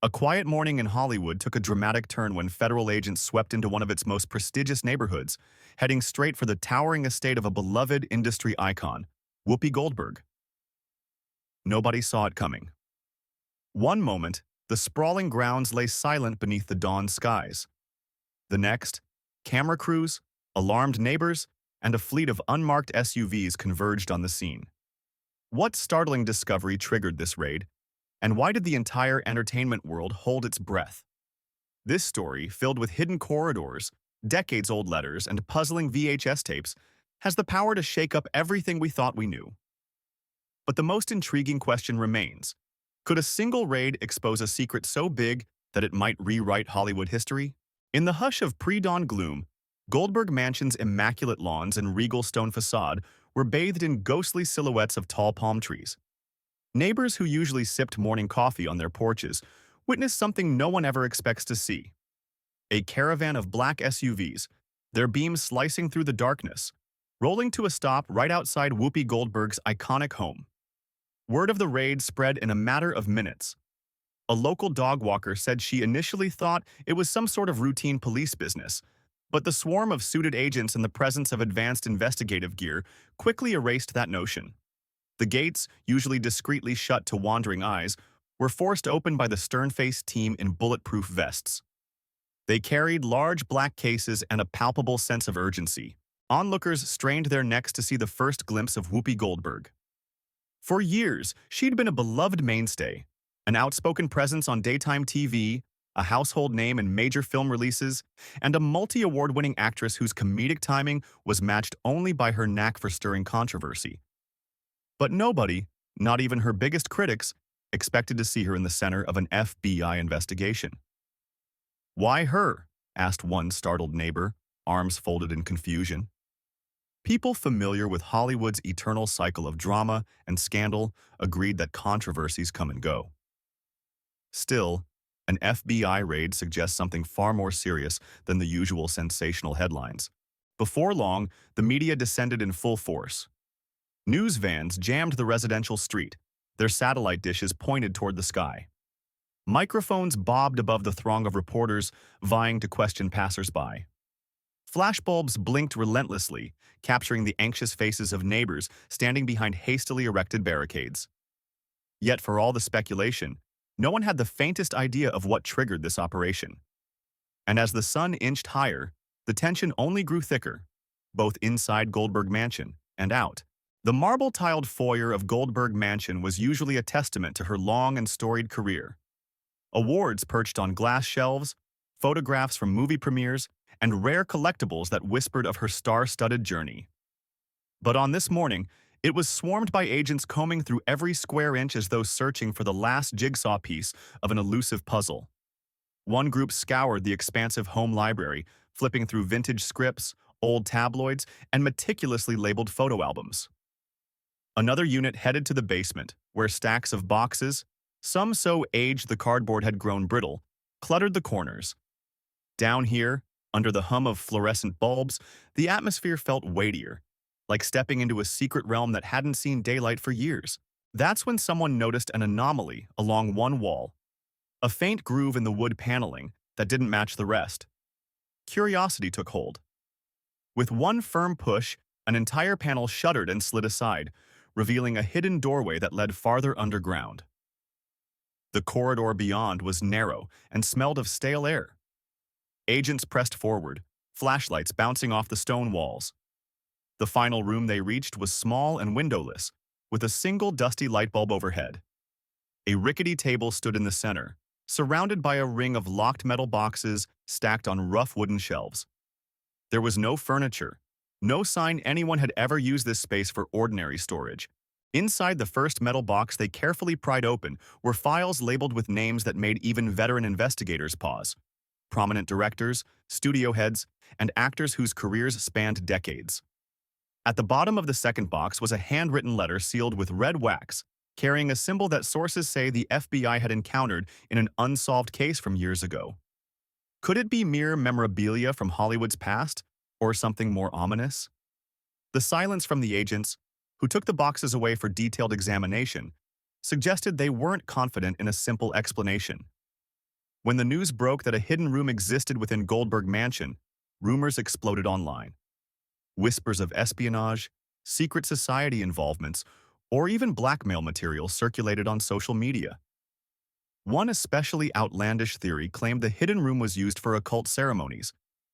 A quiet morning in Hollywood took a dramatic turn when federal agents swept into one of its most prestigious neighborhoods, heading straight for the towering estate of a beloved industry icon, Whoopi Goldberg. Nobody saw it coming. One moment, the sprawling grounds lay silent beneath the dawn skies. The next, camera crews, alarmed neighbors, and a fleet of unmarked SUVs converged on the scene. What startling discovery triggered this raid, and why did the entire entertainment world hold its breath? This story, filled with hidden corridors, decades-old letters, and puzzling VHS tapes, has the power to shake up everything we thought we knew. But the most intriguing question remains. Could a single raid expose a secret so big that it might rewrite Hollywood history? In the hush of pre-dawn gloom, Goldberg Mansion's immaculate lawns and regal stone facade were bathed in ghostly silhouettes of tall palm trees. Neighbors who usually sipped morning coffee on their porches witnessed something no one ever expects to see. A caravan of black SUVs, their beams slicing through the darkness, rolling to a stop right outside Whoopi Goldberg's iconic home. Word of the raid spread in a matter of minutes. A local dog walker said she initially thought it was some sort of routine police business, but the swarm of suited agents and the presence of advanced investigative gear quickly erased that notion. The gates, usually discreetly shut to wandering eyes, were forced open by the stern-faced team in bulletproof vests. They carried large black cases and a palpable sense of urgency. Onlookers strained their necks to see the first glimpse of Whoopi Goldberg. For years, she'd been a beloved mainstay, an outspoken presence on daytime TV, a household name in major film releases, and a multi-award-winning actress whose comedic timing was matched only by her knack for stirring controversy. But nobody, not even her biggest critics, expected to see her in the center of an FBI investigation. "Why her?" asked one startled neighbor, arms folded in confusion. People familiar with Hollywood's eternal cycle of drama and scandal agreed that controversies come and go. Still, an FBI raid suggests something far more serious than the usual sensational headlines. Before long, the media descended in full force. News vans jammed the residential street, their satellite dishes pointed toward the sky. Microphones bobbed above the throng of reporters vying to question passersby. Flashbulbs blinked relentlessly, capturing the anxious faces of neighbors standing behind hastily erected barricades. Yet for all the speculation, no one had the faintest idea of what triggered this operation. And as the sun inched higher, the tension only grew thicker, both inside Goldberg Mansion and out. The marble-tiled foyer of Goldberg Mansion was usually a testament to her long and storied career. Awards perched on glass shelves, photographs from movie premieres, and rare collectibles that whispered of her star-studded journey. But on this morning, it was swarmed by agents combing through every square inch as though searching for the last jigsaw piece of an elusive puzzle. One group scoured the expansive home library, flipping through vintage scripts, old tabloids, and meticulously labeled photo albums. Another unit headed to the basement, where stacks of boxes, some so aged the cardboard had grown brittle, cluttered the corners. Down here, under the hum of fluorescent bulbs, the atmosphere felt weightier, like stepping into a secret realm that hadn't seen daylight for years. That's when someone noticed an anomaly along one wall, a faint groove in the wood paneling that didn't match the rest. Curiosity took hold. With one firm push, an entire panel shuddered and slid aside, revealing a hidden doorway that led farther underground. The corridor beyond was narrow and smelled of stale air. Agents pressed forward, flashlights bouncing off the stone walls. The final room they reached was small and windowless, with a single dusty light bulb overhead. A rickety table stood in the center, surrounded by a ring of locked metal boxes stacked on rough wooden shelves. There was no furniture, no sign anyone had ever used this space for ordinary storage. Inside the first metal box they carefully pried open were files labeled with names that made even veteran investigators pause. Prominent directors, studio heads, and actors whose careers spanned decades. At the bottom of the second box was a handwritten letter sealed with red wax, carrying a symbol that sources say the FBI had encountered in an unsolved case from years ago. Could it be mere memorabilia from Hollywood's past, or something more ominous? The silence from the agents, who took the boxes away for detailed examination, suggested they weren't confident in a simple explanation. When the news broke that a hidden room existed within Goldberg Mansion, rumors exploded online. Whispers of espionage, secret society involvements, or even blackmail material circulated on social media. One especially outlandish theory claimed the hidden room was used for occult ceremonies,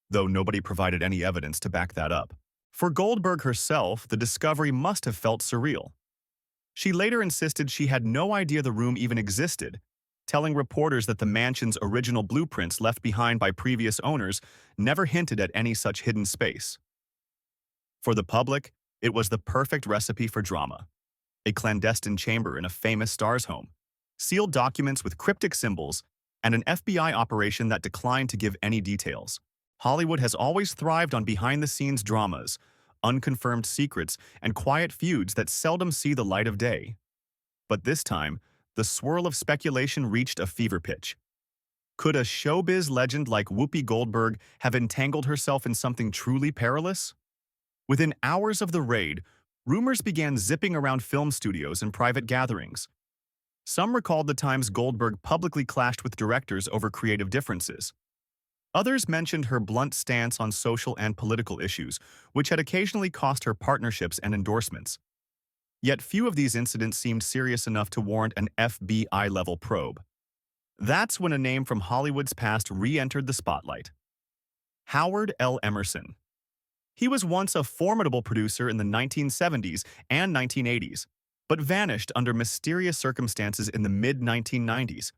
though nobody provided any evidence to back that up. For Goldberg herself, the discovery must have felt surreal. She later insisted she had no idea the room even existed, telling reporters that the mansion's original blueprints left behind by previous owners never hinted at any such hidden space. For the public, it was the perfect recipe for drama. A clandestine chamber in a famous star's home, sealed documents with cryptic symbols, and an FBI operation that declined to give any details. Hollywood has always thrived on behind-the-scenes dramas, unconfirmed secrets, and quiet feuds that seldom see the light of day. But this time, the swirl of speculation reached a fever pitch. Could a showbiz legend like Whoopi Goldberg have entangled herself in something truly perilous? Within hours of the raid, rumors began zipping around film studios and private gatherings. Some recalled the times Goldberg publicly clashed with directors over creative differences. Others mentioned her blunt stance on social and political issues, which had occasionally cost her partnerships and endorsements. Yet few of these incidents seemed serious enough to warrant an FBI-level probe. That's when a name from Hollywood's past re-entered the spotlight. Howard L. Emerson. He was once a formidable producer in the 1970s and 1980s, but vanished under mysterious circumstances in the mid-1990s,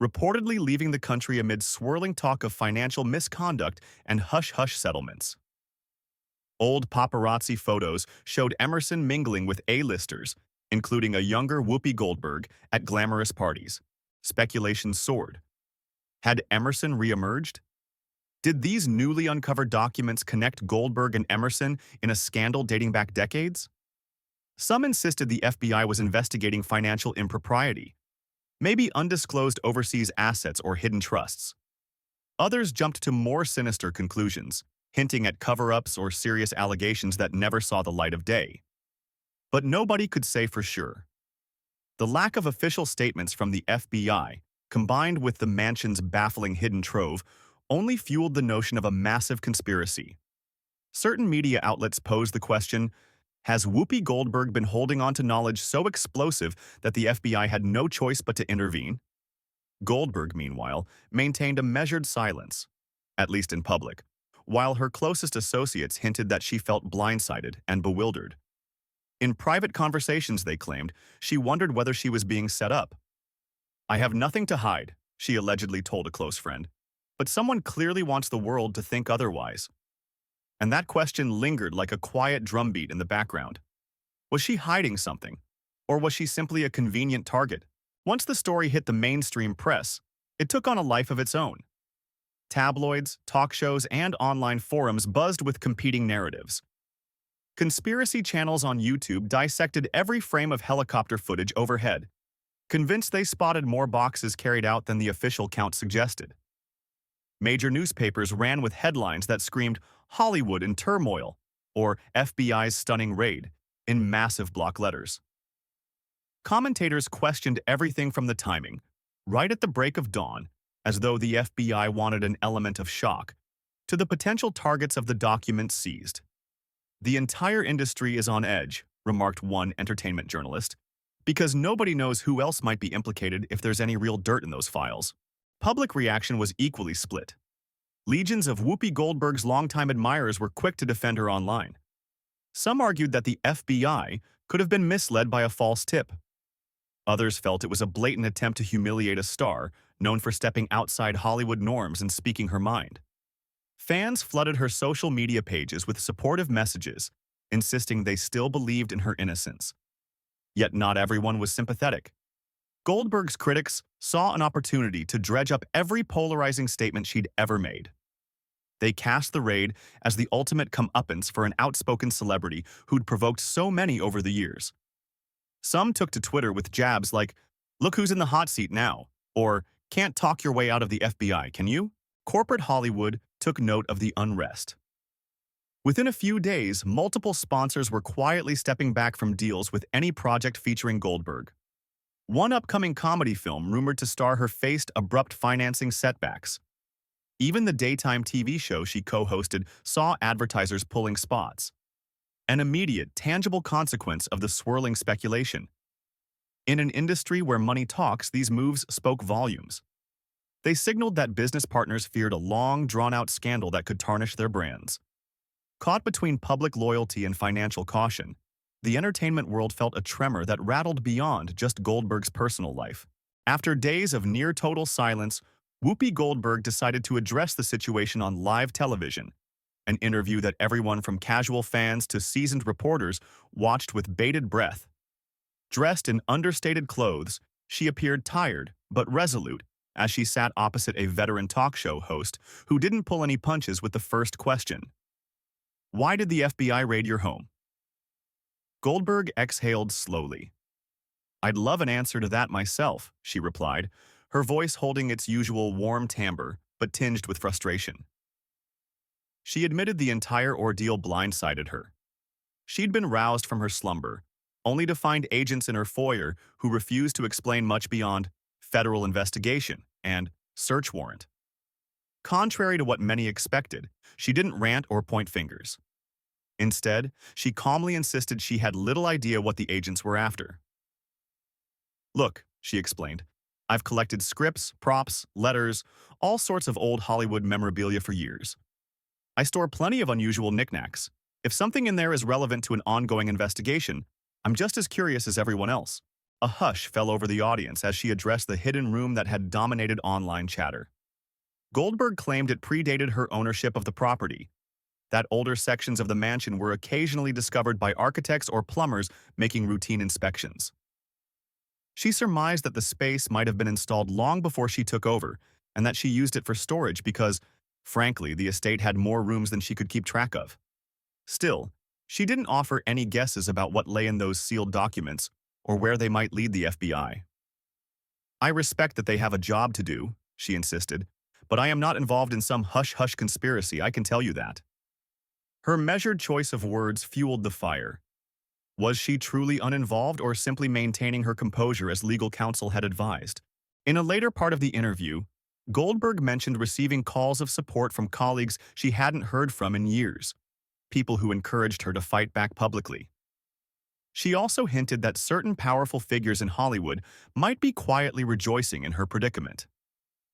reportedly leaving the country amid swirling talk of financial misconduct and hush-hush settlements. Old paparazzi photos showed Emerson mingling with A-listers, including a younger Whoopi Goldberg, at glamorous parties. Speculation soared. Had Emerson re-emerged? Did these newly uncovered documents connect Goldberg and Emerson in a scandal dating back decades? Some insisted the FBI was investigating financial impropriety, maybe undisclosed overseas assets or hidden trusts. Others jumped to more sinister conclusions, hinting at cover-ups or serious allegations that never saw the light of day. But nobody could say for sure. The lack of official statements from the FBI, combined with the mansion's baffling hidden trove, only fueled the notion of a massive conspiracy. Certain media outlets posed the question, has Whoopi Goldberg been holding on to knowledge so explosive that the FBI had no choice but to intervene? Goldberg, meanwhile, maintained a measured silence, at least in public, while her closest associates hinted that she felt blindsided and bewildered. In private conversations, they claimed, she wondered whether she was being set up. "I have nothing to hide," she allegedly told a close friend, "but someone clearly wants the world to think otherwise." And that question lingered like a quiet drumbeat in the background. Was she hiding something? Or was she simply a convenient target? Once the story hit the mainstream press, it took on a life of its own. Tabloids, talk shows, and online forums buzzed with competing narratives. Conspiracy channels on YouTube dissected every frame of helicopter footage overhead, convinced they spotted more boxes carried out than the official count suggested. Major newspapers ran with headlines that screamed "Hollywood in turmoil" or "FBI's stunning raid" in massive block letters. Commentators questioned everything from the timing, right at the break of dawn, as though the FBI wanted an element of shock, to the potential targets of the documents seized. "The entire industry is on edge," remarked one entertainment journalist, "because nobody knows who else might be implicated if there's any real dirt in those files." Public reaction was equally split. Legions of Whoopi Goldberg's longtime admirers were quick to defend her online. Some argued that the FBI could have been misled by a false tip. Others felt it was a blatant attempt to humiliate a star known for stepping outside Hollywood norms and speaking her mind. Fans flooded her social media pages with supportive messages, insisting they still believed in her innocence. Yet not everyone was sympathetic. Goldberg's critics saw an opportunity to dredge up every polarizing statement she'd ever made. They cast the raid as the ultimate comeuppance for an outspoken celebrity who'd provoked so many over the years. Some took to Twitter with jabs like, "Look who's in the hot seat now," or "Can't talk your way out of the FBI, can you?" Corporate Hollywood took note of the unrest. Within a few days, multiple sponsors were quietly stepping back from deals with any project featuring Goldberg. One upcoming comedy film rumored to star her faced abrupt financing setbacks. Even the daytime TV show she co-hosted saw advertisers pulling spots. An immediate, tangible consequence of the swirling speculation. In an industry where money talks, these moves spoke volumes. They signaled that business partners feared a long, drawn-out scandal that could tarnish their brands. Caught between public loyalty and financial caution, the entertainment world felt a tremor that rattled beyond just Goldberg's personal life. After days of near-total silence, Whoopi Goldberg decided to address the situation on live television, an interview that everyone from casual fans to seasoned reporters watched with bated breath. Dressed in understated clothes, she appeared tired but resolute as she sat opposite a veteran talk show host who didn't pull any punches with the first question. "Why did the FBI raid your home?" Goldberg exhaled slowly. "I'd love an answer to that myself," she replied, her voice holding its usual warm timbre but tinged with frustration. She admitted the entire ordeal blindsided her. She'd been roused from her slumber, only to find agents in her foyer who refused to explain much beyond federal investigation and search warrant. Contrary to what many expected, she didn't rant or point fingers. Instead, she calmly insisted she had little idea what the agents were after. "Look," she explained, "I've collected scripts, props, letters, all sorts of old Hollywood memorabilia for years. I store plenty of unusual knickknacks. If something in there is relevant to an ongoing investigation, I'm just as curious as everyone else." A hush fell over the audience as she addressed the hidden room that had dominated online chatter. Goldberg claimed it predated her ownership of the property, that older sections of the mansion were occasionally discovered by architects or plumbers making routine inspections. She surmised that the space might have been installed long before she took over, and that she used it for storage because, frankly, the estate had more rooms than she could keep track of. Still, she didn't offer any guesses about what lay in those sealed documents or where they might lead the FBI. "I respect that they have a job to do," she insisted, "but I am not involved in some hush-hush conspiracy, I can tell you that." Her measured choice of words fueled the fire. Was she truly uninvolved or simply maintaining her composure as legal counsel had advised? In a later part of the interview, Goldberg mentioned receiving calls of support from colleagues she hadn't heard from in years, people who encouraged her to fight back publicly. She also hinted that certain powerful figures in Hollywood might be quietly rejoicing in her predicament.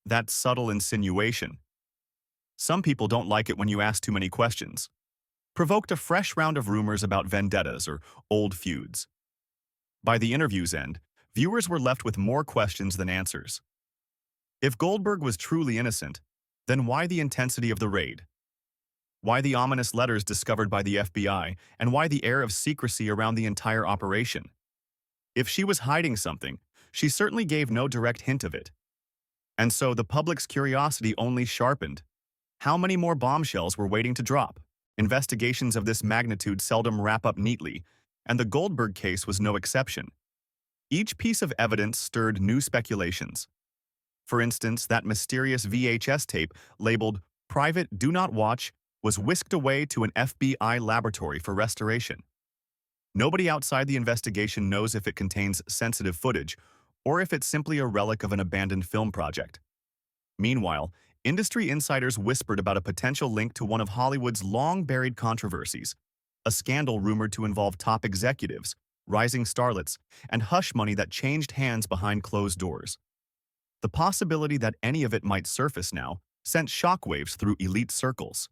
That subtle insinuation, "Some people don't like it when you ask too many questions," provoked a fresh round of rumors about vendettas or old feuds. By the interview's end, viewers were left with more questions than answers. If Goldberg was truly innocent, then why the intensity of the raid? Why the ominous letters discovered by the FBI, and why the air of secrecy around the entire operation? If she was hiding something, she certainly gave no direct hint of it. And so the public's curiosity only sharpened. How many more bombshells were waiting to drop? Investigations of this magnitude seldom wrap up neatly, and the Goldberg case was no exception. Each piece of evidence stirred new speculations. For instance, that mysterious VHS tape labeled "Private Do Not Watch" was whisked away to an FBI laboratory for restoration. Nobody outside the investigation knows if it contains sensitive footage or if it's simply a relic of an abandoned film project. Meanwhile, industry insiders whispered about a potential link to one of Hollywood's long-buried controversies, a scandal rumored to involve top executives, rising starlets, and hush money that changed hands behind closed doors. The possibility that any of it might surface now sent shockwaves through elite circles.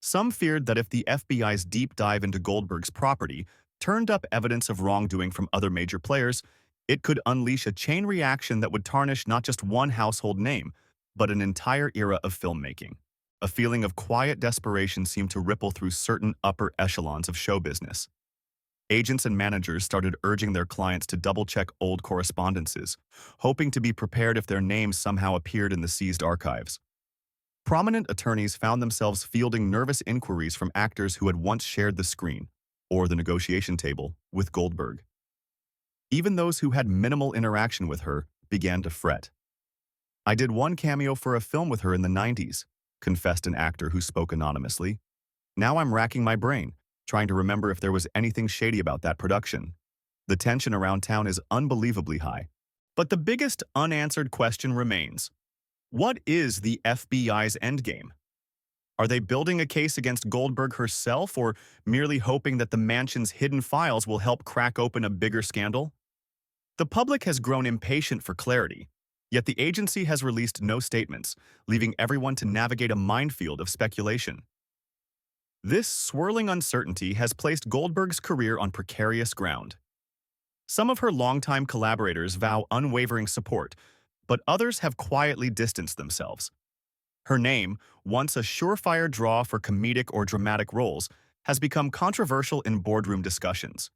Some feared that if the FBI's deep dive into Goldberg's property turned up evidence of wrongdoing from other major players, it could unleash a chain reaction that would tarnish not just one household name, but an entire era of filmmaking. A feeling of quiet desperation seemed to ripple through certain upper echelons of show business. Agents and managers started urging their clients to double-check old correspondences, hoping to be prepared if their names somehow appeared in the seized archives. Prominent attorneys found themselves fielding nervous inquiries from actors who had once shared the screen, or the negotiation table, with Goldberg. Even those who had minimal interaction with her began to fret. "I did one cameo for a film with her in the 90s, confessed an actor who spoke anonymously. "Now I'm racking my brain, trying to remember if there was anything shady about that production." The tension around town is unbelievably high. But the biggest unanswered question remains. What is the FBI's endgame? Are they building a case against Goldberg herself or merely hoping that the mansion's hidden files will help crack open a bigger scandal? The public has grown impatient for clarity, yet the agency has released no statements, leaving everyone to navigate a minefield of speculation. This swirling uncertainty has placed Goldberg's career on precarious ground. Some of her longtime collaborators vow unwavering support, but others have quietly distanced themselves. Her name, once a surefire draw for comedic or dramatic roles, has become controversial in boardroom discussions.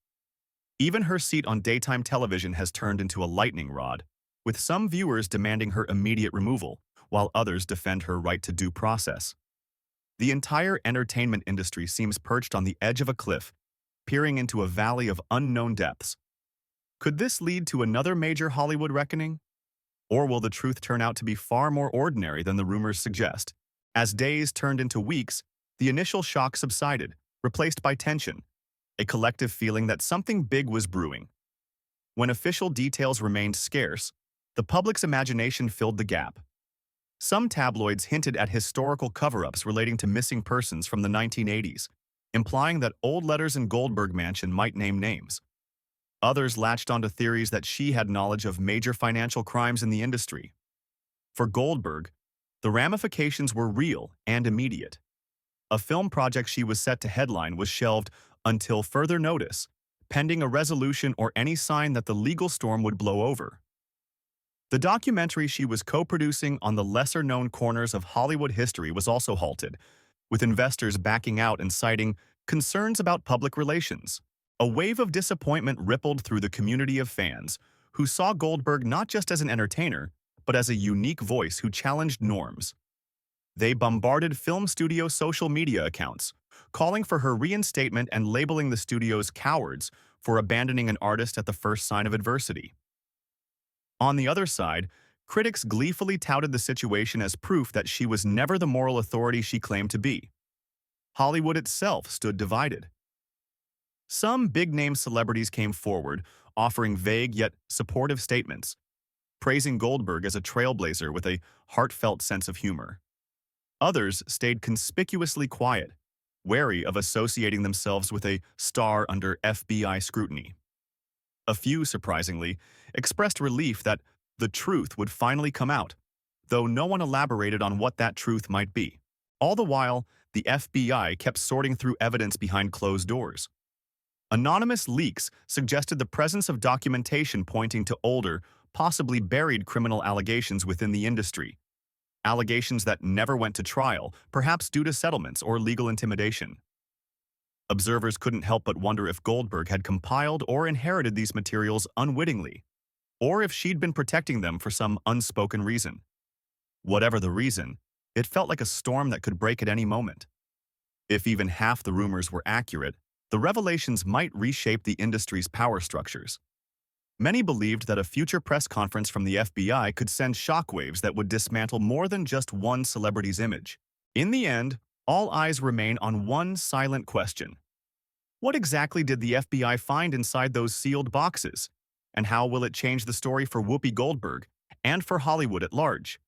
Even her seat on daytime television has turned into a lightning rod, with some viewers demanding her immediate removal, while others defend her right to due process. The entire entertainment industry seems perched on the edge of a cliff, peering into a valley of unknown depths. Could this lead to another major Hollywood reckoning? Or will the truth turn out to be far more ordinary than the rumors suggest? As days turned into weeks, the initial shock subsided, replaced by tension, a collective feeling that something big was brewing. When official details remained scarce, the public's imagination filled the gap. Some tabloids hinted at historical cover-ups relating to missing persons from the 1980s, implying that old letters in Goldberg Mansion might name names. Others latched onto theories that she had knowledge of major financial crimes in the industry. For Goldberg, the ramifications were real and immediate. A film project she was set to headline was shelved until further notice, pending a resolution or any sign that the legal storm would blow over. The documentary she was co-producing on the lesser-known corners of Hollywood history was also halted, with investors backing out and citing concerns about public relations. A wave of disappointment rippled through the community of fans, who saw Goldberg not just as an entertainer, but as a unique voice who challenged norms. They bombarded film studio social media accounts, calling for her reinstatement and labeling the studios cowards for abandoning an artist at the first sign of adversity. On the other side, critics gleefully touted the situation as proof that she was never the moral authority she claimed to be. Hollywood itself stood divided. Some big-name celebrities came forward, offering vague yet supportive statements, praising Goldberg as a trailblazer with a heartfelt sense of humor. Others stayed conspicuously quiet, wary of associating themselves with a star under FBI scrutiny. A few, surprisingly, expressed relief that the truth would finally come out, though no one elaborated on what that truth might be. All the while, the FBI kept sorting through evidence behind closed doors. Anonymous leaks suggested the presence of documentation pointing to older, possibly buried criminal allegations within the industry. Allegations that never went to trial, perhaps due to settlements or legal intimidation. Observers couldn't help but wonder if Goldberg had compiled or inherited these materials unwittingly, or if she'd been protecting them for some unspoken reason. Whatever the reason, it felt like a storm that could break at any moment. If even half the rumors were accurate, the revelations might reshape the industry's power structures. Many believed that a future press conference from the FBI could send shockwaves that would dismantle more than just one celebrity's image. In the end, all eyes remain on one silent question. What exactly did the FBI find inside those sealed boxes? And how will it change the story for Whoopi Goldberg and for Hollywood at large?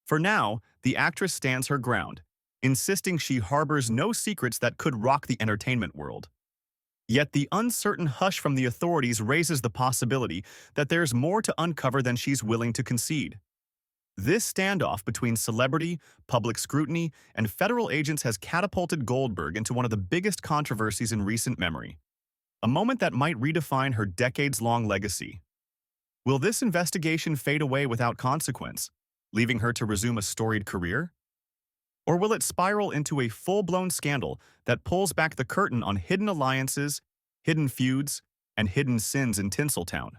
For now, the actress stands her ground, insisting she harbors no secrets that could rock the entertainment world. Yet the uncertain hush from the authorities raises the possibility that there's more to uncover than she's willing to concede. This standoff between celebrity, public scrutiny, and federal agents has catapulted Goldberg into one of the biggest controversies in recent memory, a moment that might redefine her decades-long legacy. Will this investigation fade away without consequence, leaving her to resume a storied career? Or will it spiral into a full-blown scandal that pulls back the curtain on hidden alliances, hidden feuds, and hidden sins in Tinseltown?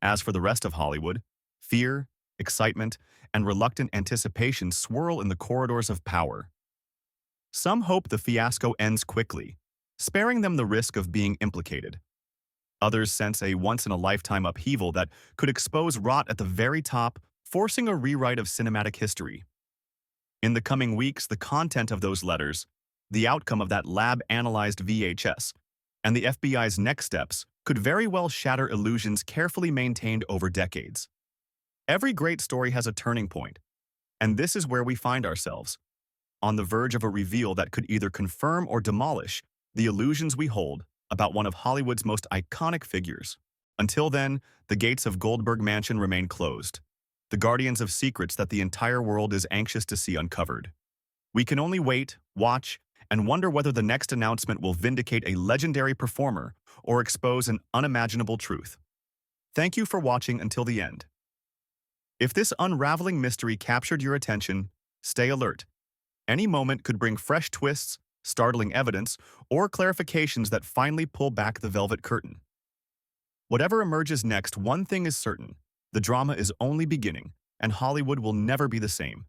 As for the rest of Hollywood, fear, excitement, and reluctant anticipation swirl in the corridors of power. Some hope the fiasco ends quickly, sparing them the risk of being implicated. Others sense a once-in-a-lifetime upheaval that could expose rot at the very top, forcing a rewrite of cinematic history. In the coming weeks, the content of those letters, the outcome of that lab-analyzed VHS, and the FBI's next steps could very well shatter illusions carefully maintained over decades. Every great story has a turning point, and this is where we find ourselves, on the verge of a reveal that could either confirm or demolish the illusions we hold about one of Hollywood's most iconic figures. Until then, the gates of Goldberg Mansion remain closed, the guardians of secrets that the entire world is anxious to see uncovered. We can only wait, watch, and wonder whether the next announcement will vindicate a legendary performer or expose an unimaginable truth. Thank you for watching until the end. If this unraveling mystery captured your attention, stay alert. Any moment could bring fresh twists, startling evidence, or clarifications that finally pull back the velvet curtain. Whatever emerges next, one thing is certain: the drama is only beginning, and Hollywood will never be the same.